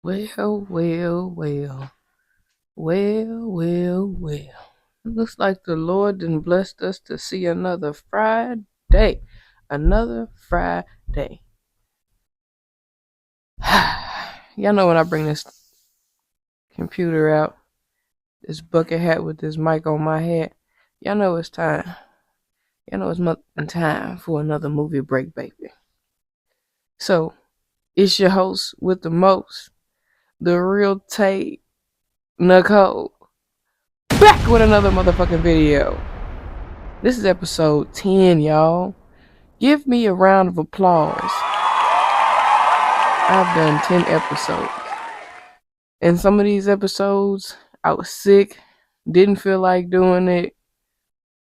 Well, well, well, well. It looks like the Lord done blessed us to see another Friday. Another Friday. Y'all know when I bring this computer out, this bucket hat with this mic on my head, y'all know it's time. Y'all know it's time for another movie break, baby. So, it's your host with the most, the real Tate Nicole, back with another motherfucking video. This is episode 10, y'all. Give me a round of applause. I've done 10 episodes. And some of these episodes, I was sick, didn't feel like doing it.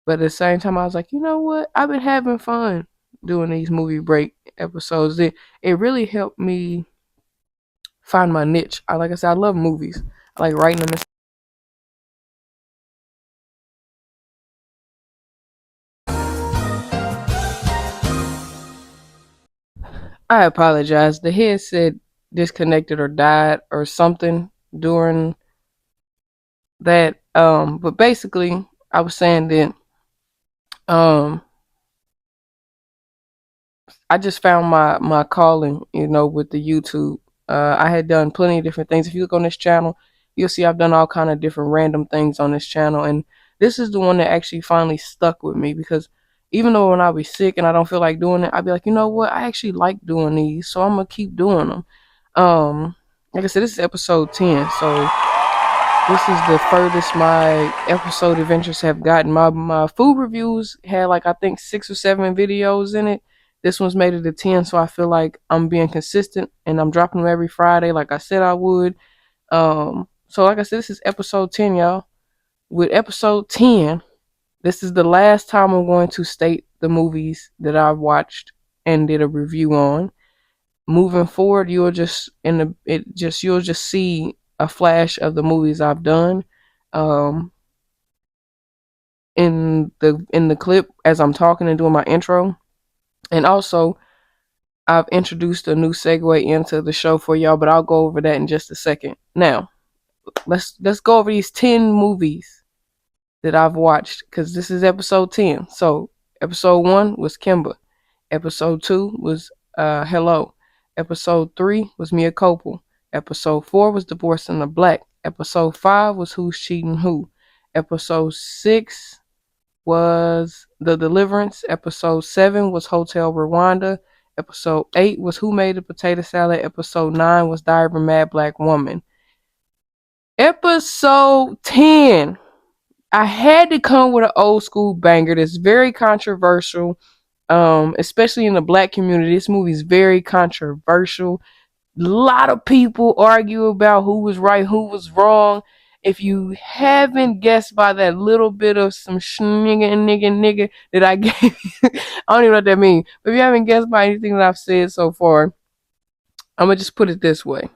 But at the same time, I was like, you know what? I've been having fun doing these movie break episodes. It really helped me find my niche. Like I said, I love movies. I like writing them. I apologize. The headset disconnected or died or something during that. But basically, I was saying that um I just found my calling, with the YouTube. I had done plenty of different things. If you look on this channel, you'll see I've done all kind of different random things on this channel, and this is the one that actually finally stuck with me because even though when I be sick and I don't feel like doing it, I'd be like, you know what, I actually like doing these, so I'm gonna keep doing them. Like I said, this is episode 10, so this is the furthest my episode adventures have gotten. My food reviews had like I think 6 or 7 videos in it. This one's made it to 10, so I feel like I'm being consistent and I'm dropping them every Friday, like I said I would. So like I said, this is episode 10, y'all. With episode 10, this is the last time I'm going to state the movies that I've watched and did a review on. Moving forward, you'll just see a flash of the movies I've done um, in the clip as I'm talking and doing my intro. And also, I've introduced a new segue into the show for y'all, but I'll go over that in just a second. Now, let's go over these 10 movies that I've watched because this is episode 10. So, episode 1 was Kimba. Episode 2 was Hello. Episode 3 was Mia Copel. Episode 4 was Divorce in the Black. Episode 5 was Who's Cheating Who. Episode 6 was The Deliverance. Episode 7 was Hotel Rwanda. Episode 8 was Who Made the Potato Salad. Episode 9 was Diary of a Mad Black Woman. Episode 10. I had to come with an old school banger that's very controversial, especially in the black community. This movie is very controversial. A lot of people argue about who was right, who was wrong. If you haven't guessed by that little bit of some nigga that I gave you, I don't even know what that means. But if you haven't guessed by anything that I've said so far, I'm going to just put it this way.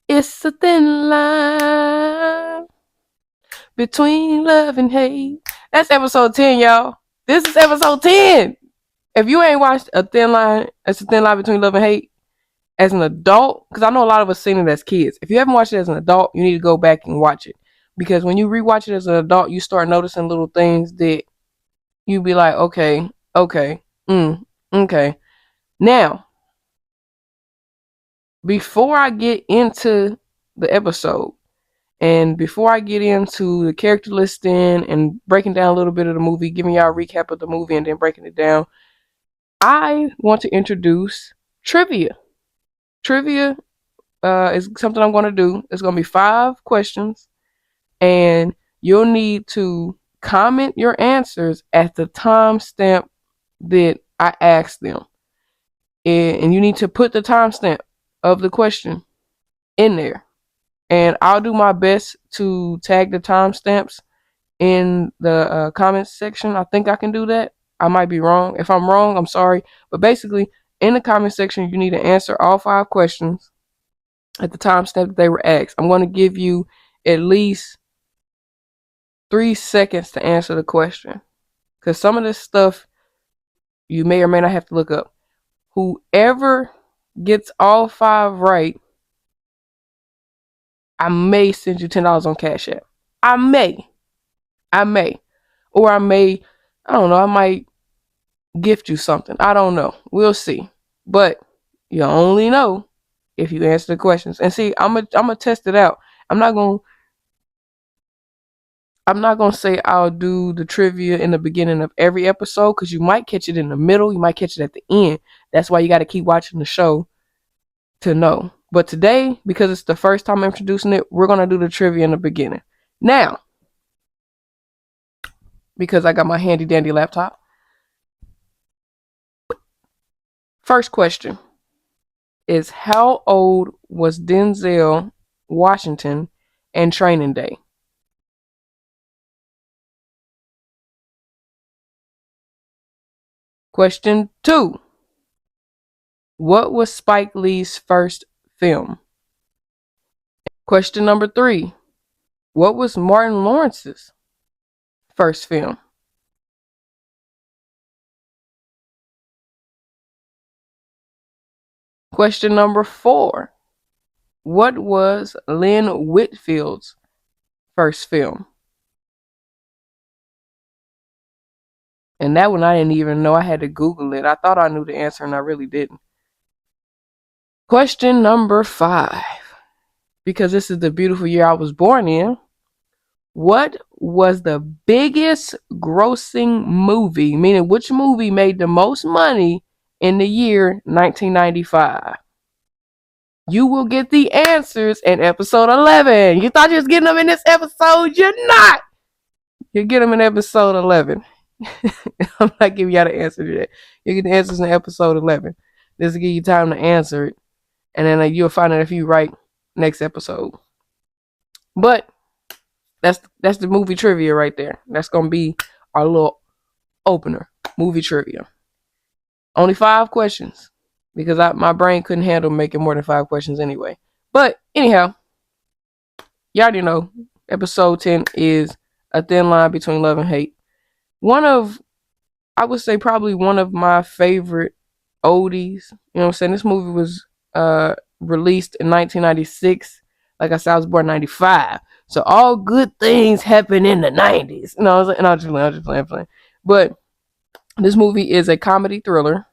It's a thin line between love and hate. That's episode 10, y'all. This is episode 10. If you ain't watched It's a Thin Line Between Love and Hate, as an adult, because I know a lot of us seen it as kids. If you haven't watched it as an adult, you need to go back and watch it. Because when you rewatch it as an adult, you start noticing little things that you be like, okay, okay. Now, before I get into the episode, and before I get into the character listing and breaking down a little bit of the movie, giving y'all a recap of the movie and then breaking it down, I want to introduce trivia. Trivia is something I'm going to do. It's going to be 5 questions, and you'll need to comment your answers at the timestamp that I asked them. And you need to put the timestamp of the question in there. And I'll do my best to tag the timestamps in the comments section. I think I can do that. I might be wrong. If I'm wrong, I'm sorry. But basically, in the comment section, you need to answer all 5 questions at the timestamp that they were asked. I'm going to give you at least 3 seconds to answer the question, because some of this stuff you may or may not have to look up. Whoever gets all 5 right I may send you $10 on Cash App. I may. I may. Or I may, I don't know, I might gift you something. I don't know. We'll see. But you only know if you answer the questions. And see, I'm gonna test it out. I'm not gonna say I'll do the trivia in the beginning of every episode because you might catch it in the middle, you might catch it at the end. That's why you got to keep watching the show to know. But today, because it's the first time I'm introducing it, we're gonna do the trivia in the beginning. Now, because I got my handy dandy laptop. First question is, how old was Denzel Washington in Training Day? Question 2. What was Spike Lee's first film? Question number 3. What was Martin Lawrence's first film? Question number 4. What was Lynn Whitfield's first film? And that one I didn't even know. I had to Google it. I thought I knew the answer and I really didn't. Question number 5. Because this is the beautiful year I was born in. What was the biggest grossing movie, meaning which movie made the most money in the year 1995? You will get the answers in episode 11. You thought you was getting them in this episode? You're not. You get them in episode 11. I'm not giving y'all the answer to that. You get the answers in episode 11. This will give you time to answer it. And then you'll find out if you right next episode. But that's the movie trivia right there. That's going to be our little opener. Movie trivia. Only 5 questions. Because my brain couldn't handle making more than 5 questions anyway. But anyhow, you already know. Episode 10 is A Thin Line Between Love and Hate. I would say probably one of my favorite oldies. You know what I'm saying? This movie was released in 1996. Like I said, I was born in 95. So all good things happen in the 90s. And I was just playing. But this movie is a comedy thriller,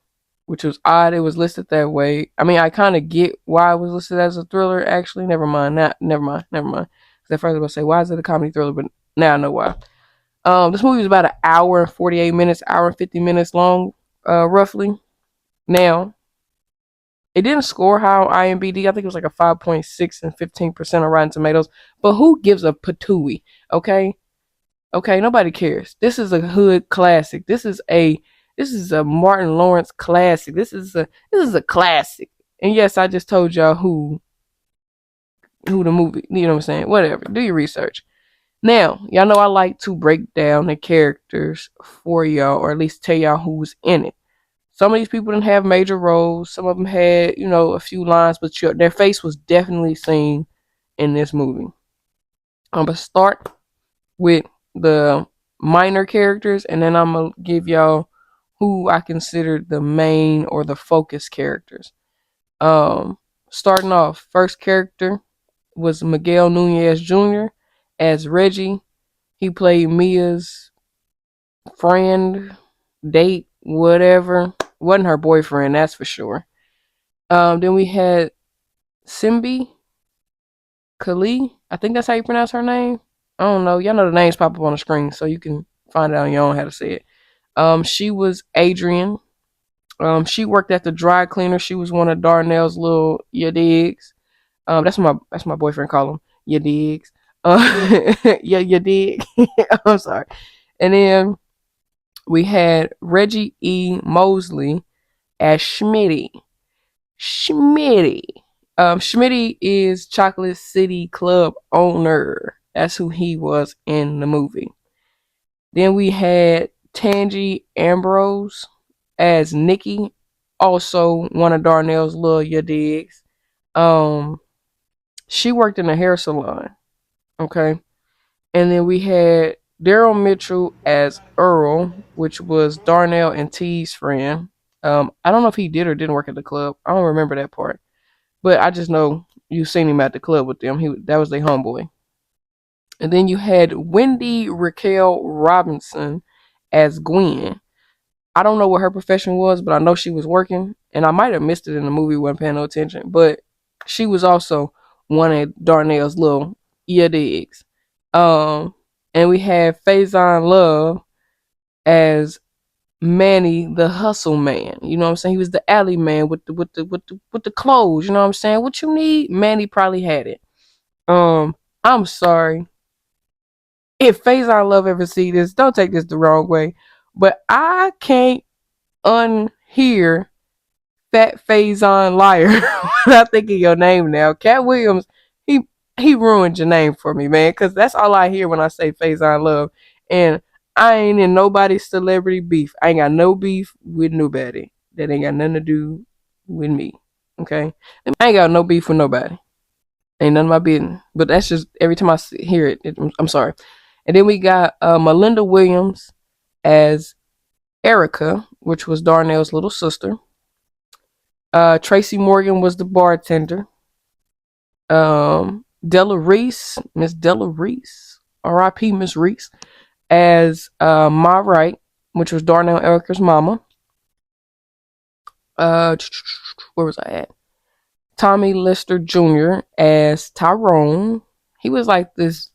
which was odd. It was listed that way. I mean, I kind of get why it was listed as a thriller, actually. Never mind. Never mind. Because at first I was going to say, why is it a comedy thriller? But now I know why. This movie was about an hour and 48 minutes, hour and 50 minutes long, roughly. Now, it didn't score high on IMDb. I think it was like a 5.6 and 15% on Rotten Tomatoes. But who gives a patooey? Okay? Okay, nobody cares. This is a hood classic. This is a Martin Lawrence classic. This is a classic. And yes, I just told y'all who the movie, you know what I'm saying? Whatever. Do your research. Now, y'all know I like to break down the characters for y'all, or at least tell y'all who's in it. Some of these people didn't have major roles. Some of them had, a few lines, but their face was definitely seen in this movie. I'm going to start with the minor characters, and then I'm going to give y'all who I consider the main or the focus characters. Starting off, first character was Miguel Nunez Jr. as Reggie. He played Mia's friend, date, whatever. Wasn't her boyfriend, that's for sure. Then we had Simbi Kali. I think that's how you pronounce her name. I don't know. Y'all know the names pop up on the screen, so you can find out on your own how to say it. She was Adrian. She worked at the dry cleaner. She was one of Darnell's little ya digs. That's my boyfriend call him ya digs. Yeah, you dig. I'm sorry. And then we had Reggie E. Mosley as Schmitty. Schmitty is Chocolate City Club owner. That's who he was in the movie. Then we had Tangi Ambrose as Nikki, also one of Darnell's little ya digs. She worked in a hair salon. Okay. And then we had Daryl Mitchell as Earl, which was Darnell and T's friend. I don't know if he did or didn't work at the club. I don't remember that part. But I just know you seen him at the club with them. That was their homeboy. And then you had Wendy Raquel Robinson as Gwen. I don't know what her profession was, but I know she was working, and I might have missed it in the movie, wasn't paying no attention. But she was also one of Darnell's little ear digs. And we had Faison Love as Manny the hustle man. You know what I'm saying? He was the alley man with the clothes. You know what I'm saying? What you need, Manny probably had it. I'm sorry if Faison Love ever see this. Don't take this the wrong way, but I can't unhear Fat Faison Liar without thinking your name now. Cat Williams, he he ruined your name for me, man, because that's all I hear when I say Faison Love. And I ain't in nobody's celebrity beef. I ain't got no beef with nobody. That ain't got nothing to do with me. Okay? I ain't got no beef with nobody. Ain't none of my business. But that's just every time I hear I'm sorry. And then we got Melinda Williams as Erica, which was Darnell's little sister. Tracy Morgan was the bartender. Della Reese, Miss Della Reese, R.I.P. Miss Reese, as Ma Wright, which was Darnell Erica's mama. Where was I at? Tommy Lister Jr. as Tyrone. He was like this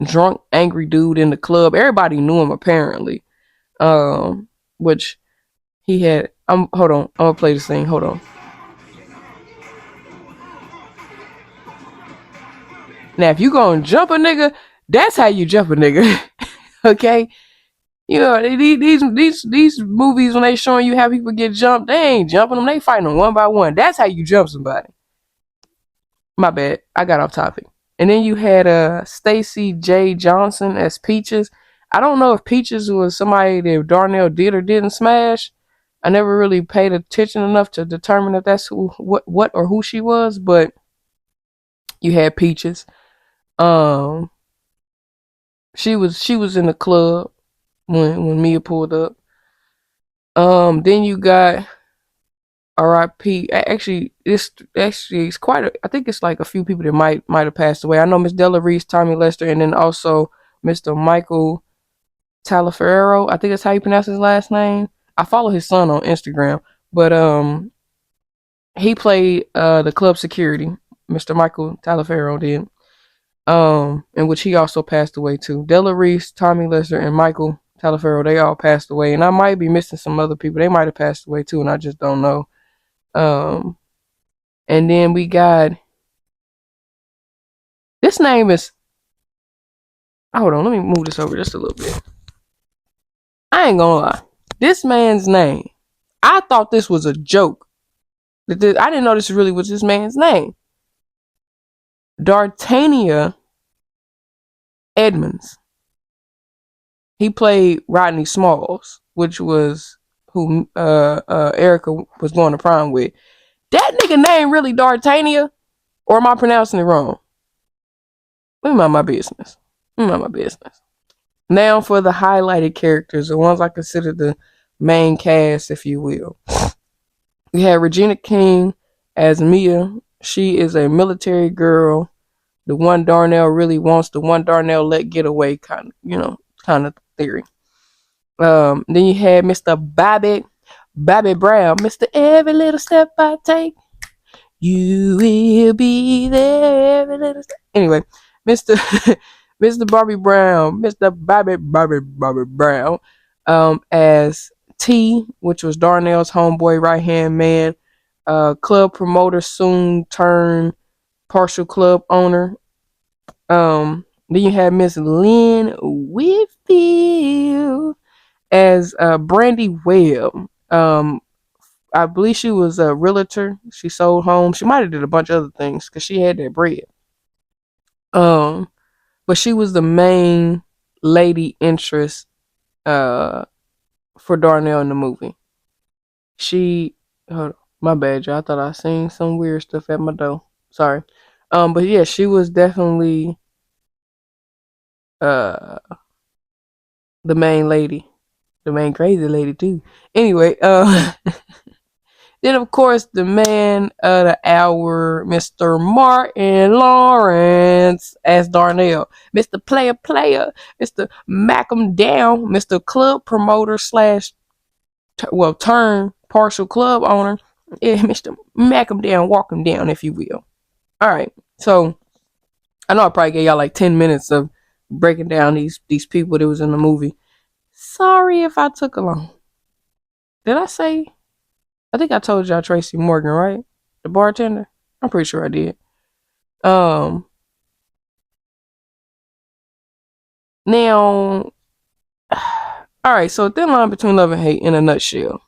drunk, angry dude in the club. Everybody knew him apparently. Which he had. Hold on. I'm gonna play the scene. Hold on. Now, if you gonna jump a nigga, that's how you jump a nigga. Okay? You know, these movies, when they showing you how people get jumped, they ain't jumping them, they fighting them one by one. That's how you jump somebody. My bad. I got off topic. And then you had Stacy J. Johnson as Peaches. I don't know if Peaches was somebody that Darnell did or didn't smash. I never really paid attention enough to determine if that's what or who she was, but you had Peaches. Um she was in the club when Mia pulled up. Then you got R.I.P. Actually, it's quite. I think it's like a few people that might have passed away. I know Miss Della Reese, Tommy Lester, and then also Mr. Michael Talaferro. I think that's how you pronounce his last name. I follow his son on Instagram, but he played the club security. Mr. Michael Talaferro did. In which he also passed away too. Della Reese, Tommy Lester, and Michael Talaferro, they all passed away, and I might be missing some other people. They might have passed away too, and I just don't know. Um, and then we got this name is. Hold on, let me move this over just a little bit. I ain't gonna lie, this man's name. I thought this was a joke. I didn't know this really was this man's name. D'Artania Edmonds. He played Rodney Smalls, which was who Erica was going to prom with. That nigga name really D'Artania? Or am I pronouncing it wrong? Let me mind my business. Now for the highlighted characters, the ones I consider the main cast, if you will. We have Regina King as Mia. She is a military girl. The one Darnell really wants, the one Darnell let get away kind of theory. Then you had Mr. Bobby Brown. Mr. Every little step I take, you will be there every little step. Anyway, Mr. Mr. Bobby Brown, Mr. Bobby Brown, as T, which was Darnell's homeboy, right hand man, club promoter, soon turn partial club owner. Then you had Miss Lynn Whitfield as Brandy Webb. I believe she was a realtor. She sold homes. She might have did a bunch of other things because she had that bread. But she was the main lady interest for Darnell in the movie. Hold on, my bad, y'all. I thought I seen some weird stuff at my door. Sorry. But yeah, she was definitely the main lady, the main crazy lady too. Anyway, Then, of course, the man of the hour, Mr. Martin Lawrence, as Darnell. Mr. Player, Mr. Mack 'em Down, Mr. Club Promoter slash, turn partial club owner. Yeah, Mr. Mack 'em Down, walk 'em down, if you will. All right. So, I know I probably gave y'all like 10 minutes of breaking down these people that was in the movie. Sorry if I took a long. Did I say? I think I told y'all Tracy Morgan, right? The bartender. I'm pretty sure I did. Now, all right. So thin line between love and hate in a nutshell.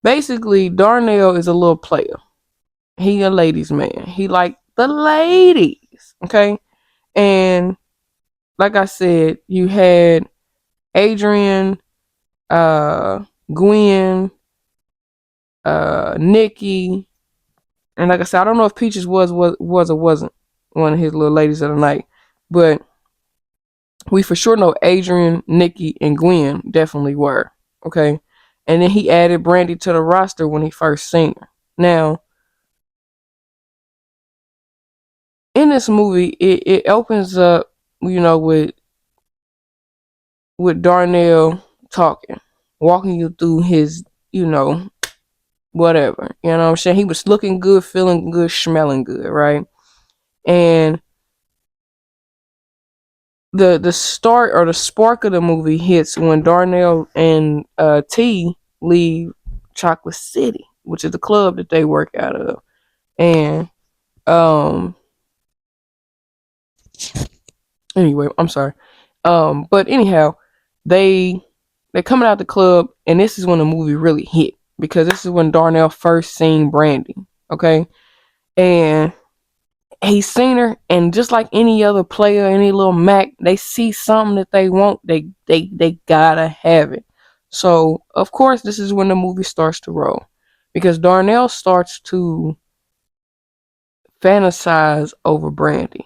Basically, Darnell is a little player. He a ladies' man. He like the ladies. Okay, and like I said, you had Adrian, Gwen, Nikki, and like I said, I don't know if Peaches was or wasn't one of his little ladies of the night, but we for sure know Adrian, Nikki, and Gwen definitely were. Okay, and then he added Brandy to the roster when he first seen her. Now, in this movie, it opens up, with Darnell talking, walking you through his, whatever. You know what I'm saying? He was looking good, feeling good, smelling good, right? And the start or the spark of the movie hits when Darnell and T leave Chocolate City, which is the club that they work out of. And anyway, I'm sorry. But anyhow, they're coming out the club, and this is when the movie really hit, because this is when Darnell first seen Brandy. Okay, and he's seen her, and just like any other player, any little Mac, they see something that they want, they gotta have it. So of course, this is when the movie starts to roll, because Darnell starts to fantasize over Brandy.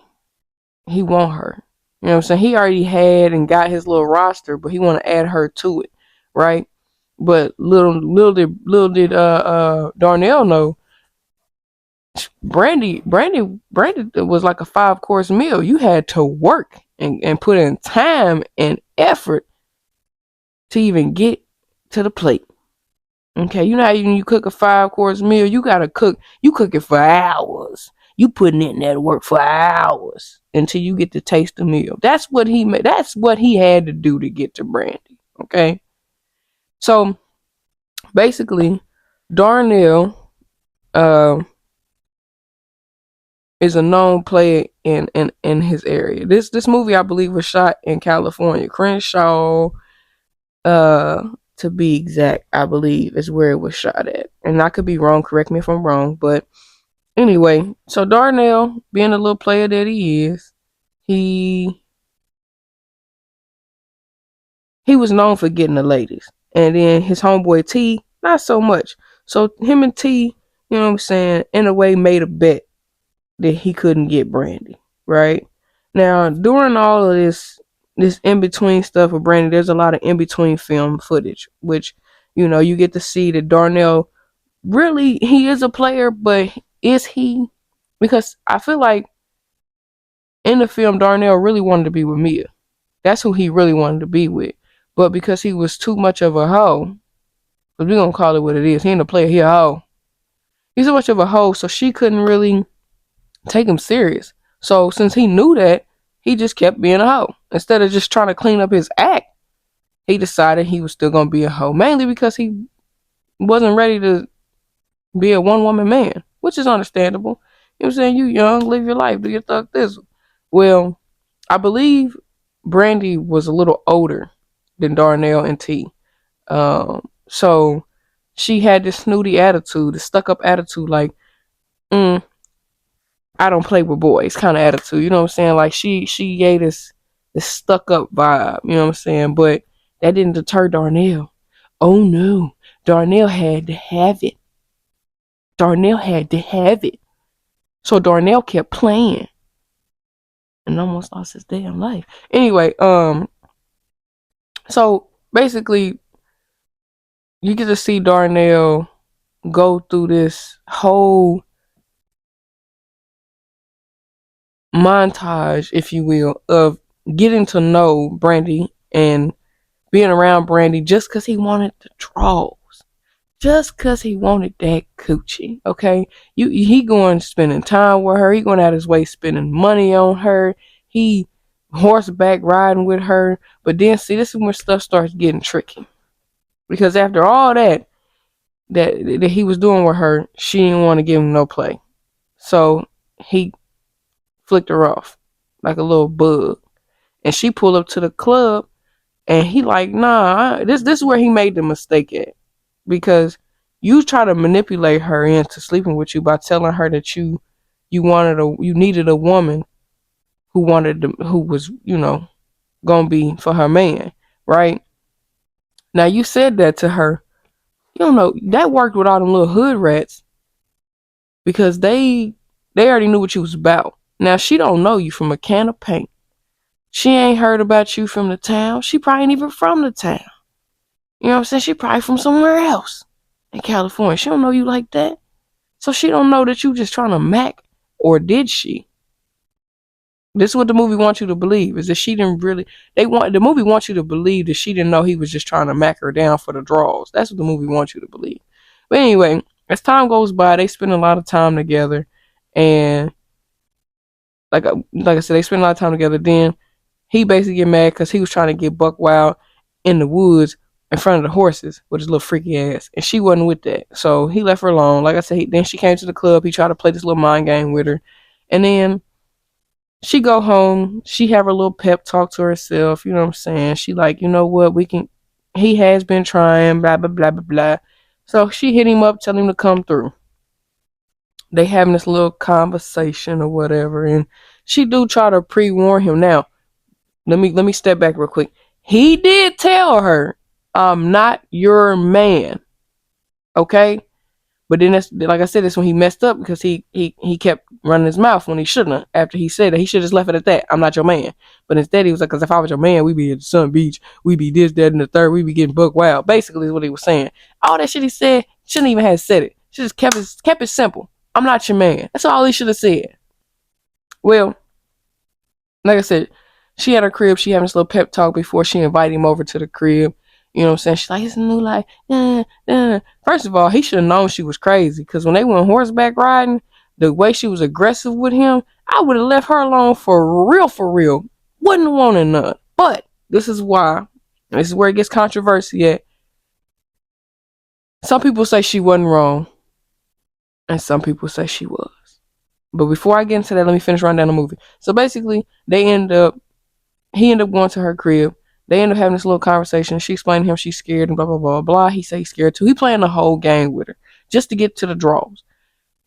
He want her. You know what I'm saying? He already had and got his little roster, but he want to add her to it, right? But little did Darnell know, Brandy was like a 5-course meal. You had to work and put in time and effort to even get to the plate. Okay, you know how you cook a 5-course meal, you gotta cook it for hours. You putting in that work for hours until you get to taste the meal. That's what he made. That's what he had to do to get to Brandy. Okay, so basically, Darnell is a known player in his area. This movie, I believe, was shot in California, Crenshaw, to be exact, I believe is where it was shot at. And I could be wrong. Correct me if I'm wrong, but anyway, so Darnell, being a little player that he is, he was known for getting the ladies. And then his homeboy T, not so much. So him and T, you know what I'm saying, in a way made a bet that he couldn't get Brandy, right? Now, during all of this in between stuff with Brandy, there's a lot of in between film footage, which, you get to see that Darnell really, he is a player, but is he? Because I feel like in the film, Darnell really wanted to be with Mia. That's who he really wanted to be with. But because he was too much of a hoe, because we're going to call it what it is, he ain't a player, he a hoe. He's so much of a hoe, so she couldn't really take him serious. So since he knew that, he just kept being a hoe. Instead of just trying to clean up his act, he decided he was still going to be a hoe. Mainly because he wasn't ready to be a one-woman man, which is understandable. You know what I'm saying? You young, live your life, do your thug thizzle. Well, I believe Brandy was a little older than Darnell and T. So she had this snooty attitude, this stuck-up attitude, like, I don't play with boys kind of attitude. You know what I'm saying? Like she gave this stuck-up vibe. You know what I'm saying? But that didn't deter Darnell. Oh no, Darnell had to have it. Darnell had to have it. So Darnell kept playing and almost lost his damn life. Anyway, so basically you get to see Darnell go through this whole montage, if you will, of getting to know Brandy and being around Brandy just because he wanted the draws. Just because he wanted that coochie, okay? He going spending time with her. He going out his way spending money on her. He horseback riding with her. But then, see, this is when stuff starts getting tricky. Because after all that he was doing with her, she didn't want to give him no play. So he flicked her off like a little bug. And she pulled up to the club, and he like, nah, this is where he made the mistake at. Because you try to manipulate her into sleeping with you by telling her that you needed a woman who was, gonna be for her man, right? Now you said that to her. You don't know that worked with all them little hood rats because they already knew what you was about. Now she don't know you from a can of paint. She ain't heard about you from the town. She probably ain't even from the town. You know what I'm saying? She probably from somewhere else in California. She don't know you like that. So she don't know that you just trying to mac, or did she? This is what the movie wants you to believe, is that she didn't really, the movie wants you to believe that she didn't know he was just trying to mac her down for the draws. That's what the movie wants you to believe. But anyway, as time goes by, they spend a lot of time together, and like I said, they spend a lot of time together. Then he basically get mad because he was trying to get Buck Wild in the woods in front of the horses with his little freaky ass, and she wasn't with that. So he left her alone. Like I said, then she came to the club. He tried to play this little mind game with her, and then she go home. She have her little pep talk to herself. You know what I'm saying? She like, you know what? We can. He has been trying. Blah blah blah blah blah. So she hit him up, tell him to come through. They having this little conversation or whatever, and she do try to pre-warn him. Now, let me step back real quick. He did tell her, "I'm not your man." Okay, but then that's, like I said, that's when he messed up because he kept running his mouth when he shouldn't have. After he said that, he should have just left it at that. I'm not your man. But instead, he was like, "Cause if I was your man, we'd be at the Sun Beach. We'd be this, that, and the third. We'd be getting buck wild." Basically, is what he was saying. All that shit he said shouldn't even have said it. She just kept it simple. I'm not your man. That's all he should have said. Well, like I said, she had her crib. She having this little pep talk before she invited him over to the crib. You know what I'm saying? She's like, it's a new life. First of all, he should have known she was crazy because when they went horseback riding, the way she was aggressive with him, I would have left her alone for real, for real. Wouldn't have wanted none. But this is why. This is where it gets controversy at. Some people say she wasn't wrong, and some people say she was. But before I get into that, let me finish running down the movie. So basically, he ended up going to her crib. They end up having this little conversation. She explained to him she's scared and blah, blah, blah, blah. He say he's scared too. He playing the whole game with her just to get to the draws.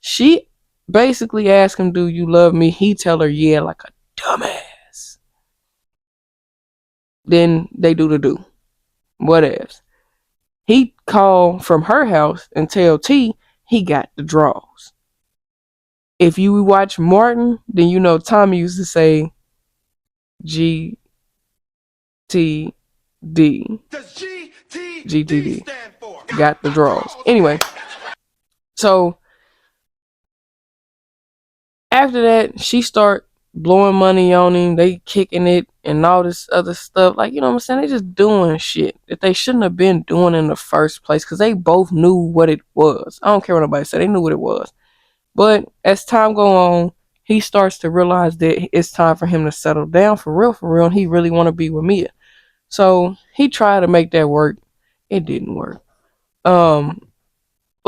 She basically asked him, do you love me? He tell her, yeah, like a dumbass. Then they do. What else? He called from her house and tell T he got the draws. If you watch Martin, then you know Tommy used to say G T D. Does GTD stand for? Got the draws. Anyway, so after that, she start blowing money on him. They kicking it and all this other stuff. Like, you know what I'm saying? They just doing shit that they shouldn't have been doing in the first place because they both knew what it was. I don't care what nobody said. They knew what it was. But as time go on, he starts to realize that it's time for him to settle down for real, and he really want to be with Mia. So he tried to make that work. It didn't work. But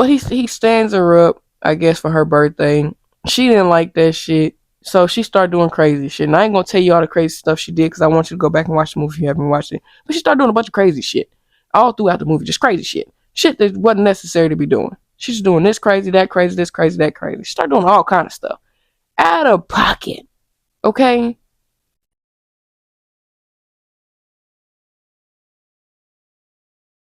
he stands her up, I guess, for her birthday. She didn't like that shit. So she started doing crazy shit. And I ain't gonna tell you all the crazy stuff she did because I want you to go back and watch the movie if you haven't watched it. But she started doing a bunch of crazy shit. All throughout the movie, just crazy shit. Shit that wasn't necessary to be doing. She's doing this crazy, that crazy, this crazy, that crazy. She started doing all kind of stuff. Out of pocket. Okay?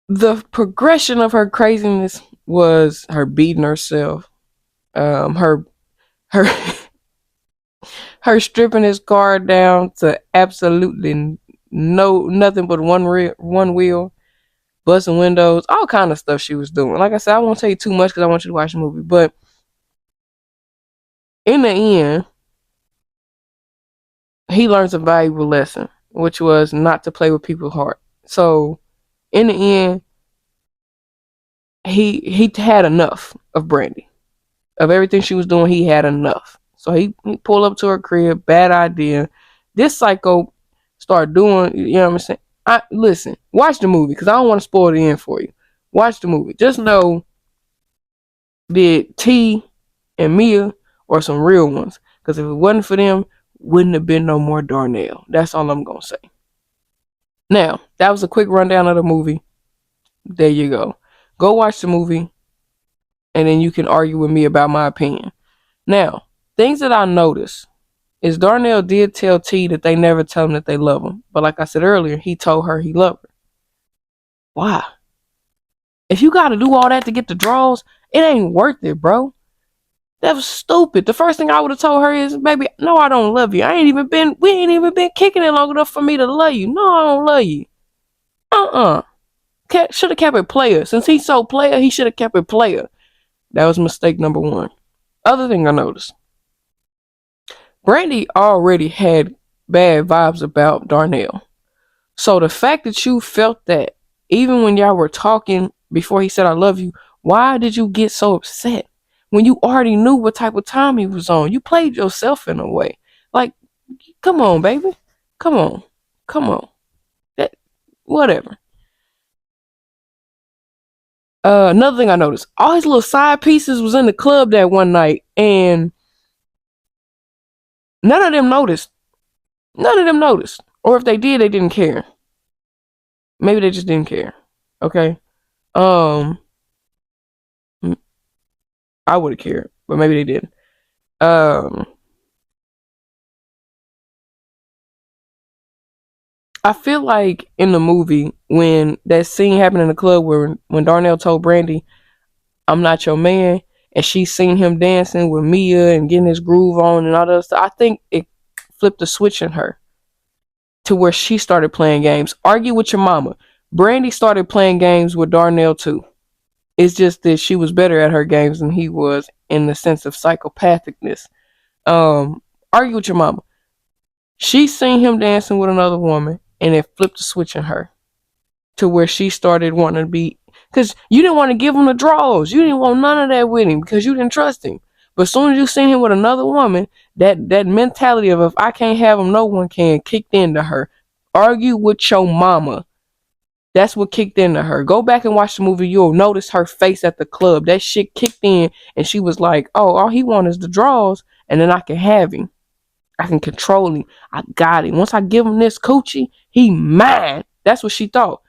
The progression of her craziness was her beating herself. Her her her stripping his car down to absolutely nothing but one wheel. busting windows, all kind of stuff she was doing. Like I said, I won't tell you too much because I want you to watch the movie. But in the end, he learns a valuable lesson, which was not to play with people's heart. So in the end, he had enough of Brandy. Of everything she was doing, he had enough. So he pulled up to her crib, bad idea. This psycho started doing, you know what I'm saying? Listen, watch the movie because I don't want to spoil the end for you. Watch the movie. Just know that T and Mia are some real ones. Because if it wasn't for them, wouldn't have been no more Darnell. That's all I'm gonna say. Now, that was a quick rundown of the movie. There you go. Go watch the movie, and then you can argue with me about my opinion. Now, things that I noticed is Darnell did tell T that they never tell him that they love him. But like I said earlier, he told her he loved her. Why? If you gotta do all that to get the draws, it ain't worth it, bro. That was stupid. The first thing I would have told her is, baby, no, I don't love you. We ain't even been kicking it long enough for me to love you. No, I don't love you. Should have kept it player. Since he's so player, he should have kept it player. That was mistake number one. Other thing I noticed, Brandy already had bad vibes about Darnell. So the fact that you felt that, even when y'all were talking before he said I love you, why did you get so upset? When you already knew what type of time he was on. You played yourself in a way. Like, come on, baby. Come on. Come on. That, whatever. Another thing I noticed, all his little side pieces was in the club that one night, and none of them noticed. None of them noticed. Or if they did, they didn't care. Maybe they just didn't care. Okay? Um, I would have cared, but maybe they didn't. Um, I feel like in the movie, when that scene happened in the club where when Darnell told Brandy, I'm not your man, and she seen him dancing with Mia and getting his groove on and all that stuff, I think it flipped a switch in her to where she started playing games. Argue with your mama. Brandy started playing games with Darnell too. It's just that she was better at her games than he was in the sense of psychopathicness. Argue with your mama. She seen him dancing with another woman, and it flipped a switch in her to where she started wanting to be. Because you didn't want to give him the draws. You didn't want none of that with him because you didn't trust him. But as soon as you seen him with another woman, that mentality of if I can't have him, no one can kicked into her. Argue with your mama. That's what kicked into her. Go back and watch the movie. You'll notice her face at the club. That shit kicked in, and she was like, oh, all he wants is the draws, and then I can have him. I can control him. I got him. Once I give him this coochie, he mine. That's what she thought.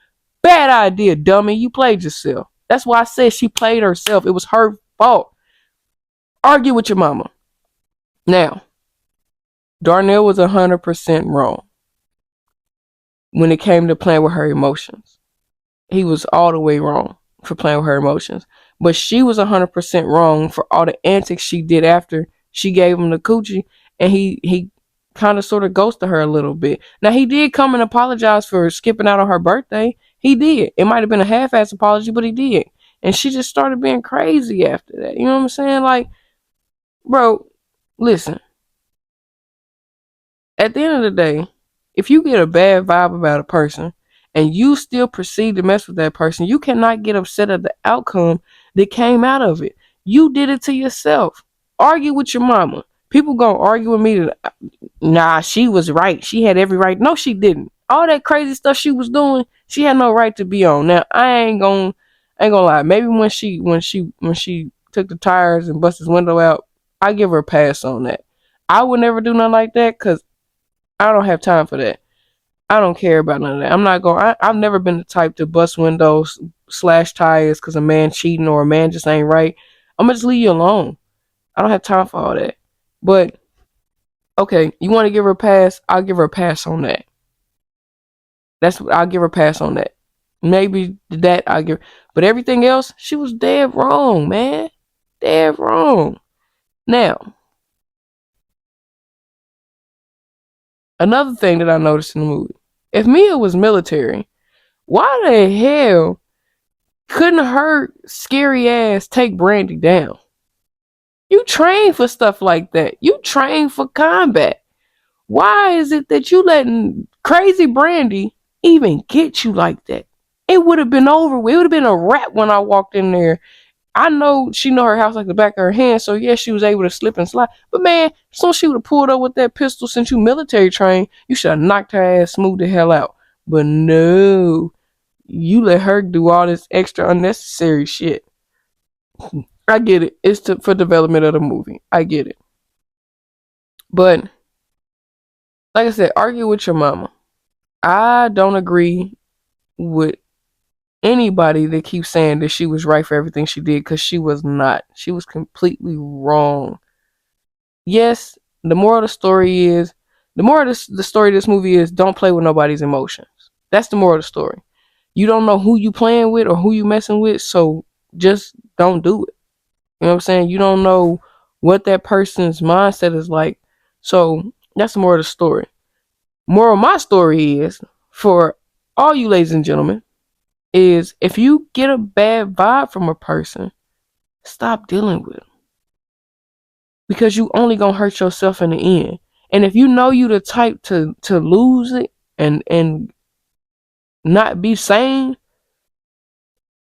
Bad idea, dummy. You played yourself. That's why I said she played herself. It was her fault. Argue with your mama. Now, Darnell was 100% wrong when it came to playing with her emotions. He was all the way wrong for playing with her emotions. But she was 100% wrong for all the antics she did after she gave him the coochie, and he kind of sort of ghosted her a little bit. Now, he did come and apologize for skipping out on her birthday. He did. It might have been a half-ass apology, but he did. And she just started being crazy after that. You know what I'm saying? Like, bro, listen. At the end of the day, if you get a bad vibe about a person and you still proceed to mess with that person, you cannot get upset at the outcome that came out of it. You did it to yourself. Argue with your mama. People gonna argue with me that, nah, she was right. She had every right. No, she didn't. All that crazy stuff she was doing, she had no right to be on. Now, I ain't gonna lie. Maybe when she took the tires and busted his window out, I give her a pass on that. I would never do nothing like that because I don't have time for that. I don't care about none of that. I'm not going. I've never been the type to bust windows, slash tires because a man cheating or a man just ain't right. I'm gonna just leave you alone. I don't have time for all that. But okay, you want to give her a pass? I'll give her a pass on that. I'll give her a pass on that. Maybe that I'll give. But everything else, she was dead wrong, man. Dead wrong. Now, another thing that I noticed in the movie: if Mia was military, why the hell couldn't her scary ass take Brandy down? You train for stuff like that. You train for combat. Why is it that you letting crazy Brandy even get you like that? It would have been over. It would have been a wrap when I walked in there. I know she know her house like the back of her hand, so yes, she was able to slip and slide. But man, as soon as she would have pulled up with that pistol, since you military trained, you should have knocked her ass smooth the hell out. But no, you let her do all this extra unnecessary shit. I get it. It's for development of the movie. I get it. But like I said, argue with your mama. I don't agree with anybody that keeps saying that she was right for everything she did, because she was not. She was completely wrong. Yes, the moral of the story is the story of this movie is don't play with nobody's emotions. That's the moral of the story. You don't know who you playing with or who you messing with, so just don't do it. You know what I'm saying? You don't know what that person's mindset is like. So that's the moral of the story. Moral of my story is, for all you ladies and gentlemen, is if you get a bad vibe from a person, stop dealing with them. Because you only gonna hurt yourself in the end. And if you know you the type to lose it and not be sane,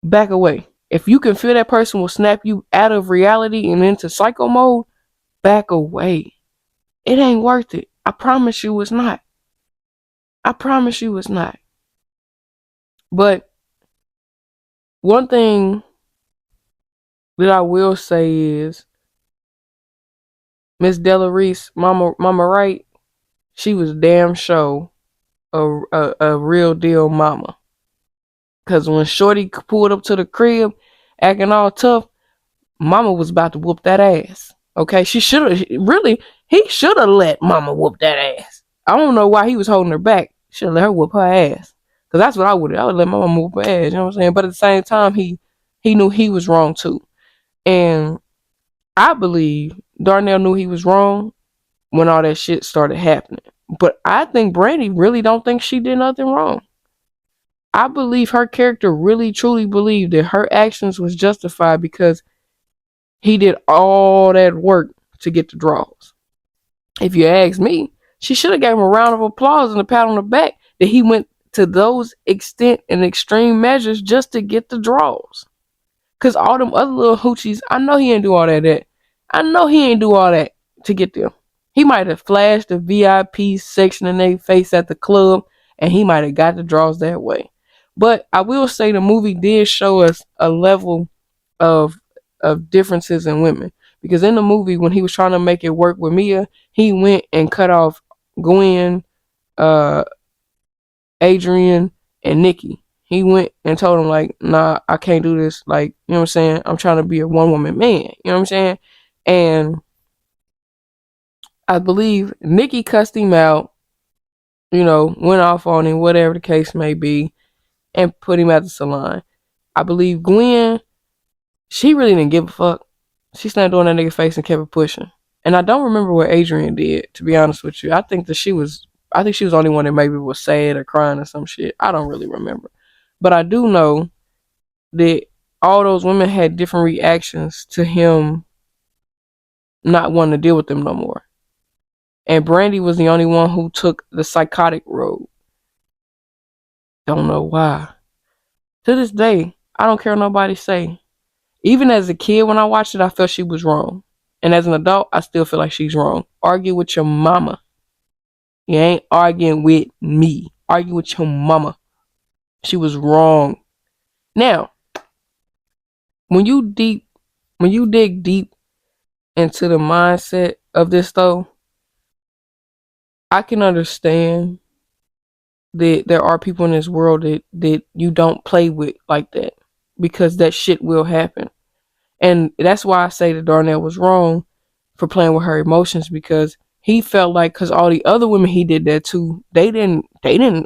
back away. If you can feel that person will snap you out of reality and into psycho mode, back away. It ain't worth it. I promise you it's not. I promise you it's not. But one thing that I will say is Miss Della Reese, Mama Wright, she was damn sure a real deal mama. Cause when Shorty pulled up to the crib acting all tough, Mama was about to whoop that ass. Okay, she should have really. He should have let Mama whoop that ass. I don't know why he was holding her back. Should have let her whoop her ass. Cause that's what I would. I would let my mama whoop her ass. You know what I'm saying? But at the same time, he knew he was wrong too, and I believe Darnell knew he was wrong when all that shit started happening. But I think Brandy really don't think she did nothing wrong. I believe her character really truly believed that her actions was justified because he did all that work to get the draws. If you ask me, she should have gave him a round of applause and a pat on the back that he went to those extent and extreme measures just to get the draws. Cause all them other little hoochies, I know he ain't do all that. I know he ain't do all that to get them. He might have flashed the VIP section in their face at the club, and he might have got the draws that way. But I will say the movie did show us a level of differences in women. Because in the movie, when he was trying to make it work with Mia, he went and cut off Gwen, uh, Adrian, and Nikki. He went and told him, like, nah, I can't do this. Like, you know what I'm saying? I'm trying to be a one woman man. You know what I'm saying? And I believe Nikki cussed him out, went off on him, whatever the case may be, and put him at the salon. I believe Gwen, she really didn't give a fuck. She snapped on that nigga face and kept it pushing. And I don't remember what Adrian did, to be honest with you. I think she was the only one that maybe was sad or crying or some shit. I don't really remember. But I do know that all those women had different reactions to him not wanting to deal with them no more. And Brandy was the only one who took the psychotic road. Don't know why. To this day, I don't care what nobody say. Even as a kid, when I watched it, I felt she was wrong. And as an adult, I still feel like she's wrong. Argue with your mama. You ain't arguing with me. Argue with your mama. She was wrong. Now, when you dig deep into the mindset of this though, I can understand that there are people in this world that you don't play with like that, because that shit will happen. And that's why I say that Darnell was wrong for playing with her emotions, because he felt like, because all the other women he did that to, they didn't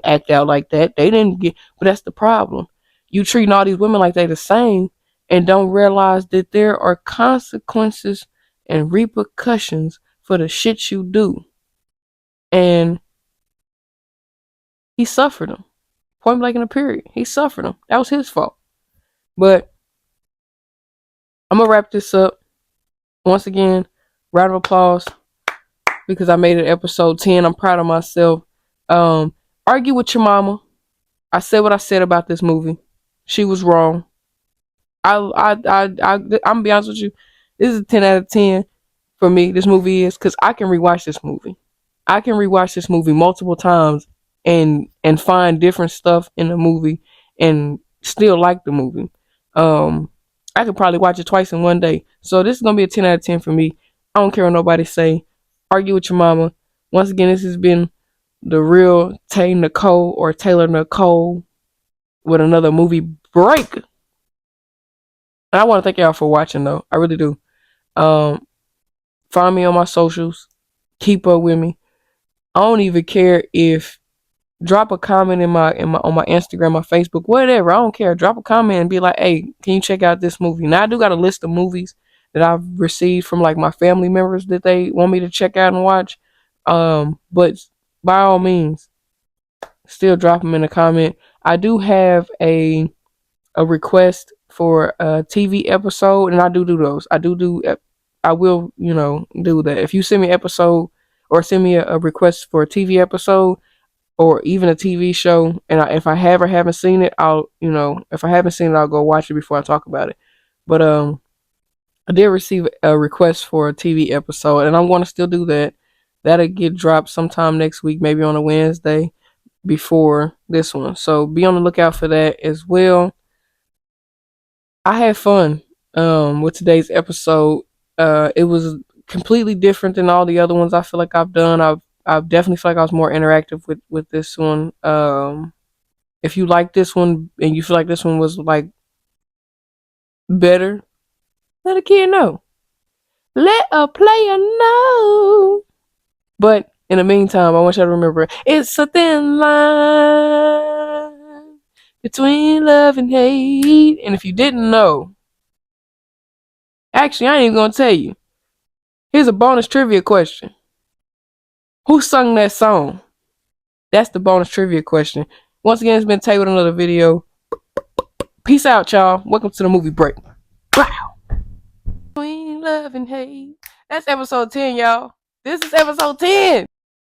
act out like that. They didn't get, but that's the problem. You treating all these women like they the same and don't realize that there are consequences and repercussions for the shit you do. And he suffered them. Point blank in the period. He suffered them. That was his fault. But I'm gonna wrap this up. Once again, round of applause because I made it episode 10. I'm proud of myself. Argue with your mama. I said what I said about this movie. She was wrong. I'm gonna be honest with you. This is a 10 out of 10 for me. This movie is because I can rewatch this movie. I can rewatch this movie multiple times and find different stuff in the movie and still like the movie. I could probably watch it twice in one day. So this is gonna be a 10 out of 10 for me. I don't care what nobody say. Argue with your mama. Once again, this has been the real Tay Nicole or Taylor Nicole with another movie break. And I want to thank y'all for watching though. I really do. Um, Find me on my socials. Keep up with me. I don't even care if drop a comment in my on my Instagram, my Facebook, whatever. I don't care. Drop a comment and be like, hey, can you check out this movie? Now I do got a list of movies that I've received from like my family members that they want me to check out and watch. But by all means, still drop them in a comment. I do have a request for a TV episode, and I do those. I will, do that. If you send me an episode or send me a request for a TV episode or even a TV show, and if I have or haven't seen it, if I haven't seen it, I'll go watch it before I talk about it. But I did receive a request for a TV episode, and I'm going to still do that. That'll get dropped sometime next week, maybe on a Wednesday before this one. So be on the lookout for that as well. I had fun with today's episode. It was completely different than all the other ones I feel like I've done. I definitely feel like I was more interactive with this one. If you like this one and you feel like this one was like better, let a kid know. Let a player know. But in the meantime, I want y'all to remember it's a thin line between love and hate. And if you didn't know, actually, I ain't even gonna tell you. Here's a bonus trivia question. Who sung that song? That's the bonus trivia question. Once again, it's been Tay with another video. Peace out, y'all. Welcome to the movie break. Wow. Between love and hate. That's episode 10, y'all. This is episode 10.